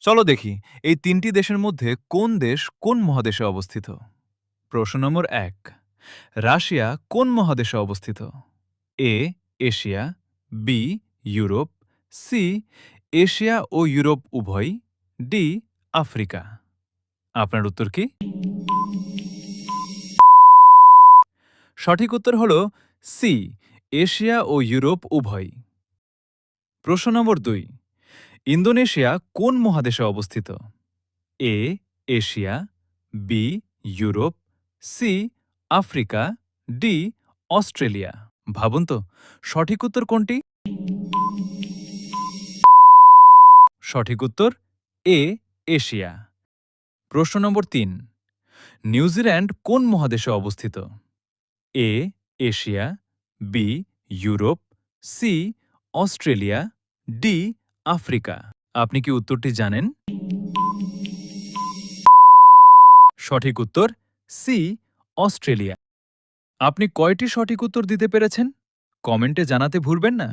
চলো দেখি এই তিনটি দেশের মধ্যে কোন দেশ কোন মহাদেশে অবস্থিত। প্রশ্ন নম্বর ১, রাশিয়া কোন মহাদেশে অবস্থিত? A Asia, B Europe, C Asia ও ইউরোপ উভয়, ডি আফ্রিকা। আপনার উত্তর কি? সঠিক উত্তর হল সি এশিয়া ও ইউরোপ উভয়। প্রশ্ন নম্বর ২, ইন্দোনেশিয়া কোন মহাদেশে অবস্থিত? A Asia, B Europe, C Africa, D Australia. ভাবুন তো সঠিক উত্তর কোনটি? সঠিক উত্তর এ এশিয়া। প্রশ্ন নম্বর ৩, নিউজিল্যান্ড কোন মহাদেশে অবস্থিত? A Asia, B Europe, C Australia, D Africa. আপনি কি উত্তরটি জানেন? সঠিক উত্তর সি অস্ট্রেলিয়া। আপনি কয়টি সঠিক উত্তর দিতে পেরেছেন? কমেন্টে জানাতে ভুলবেন না।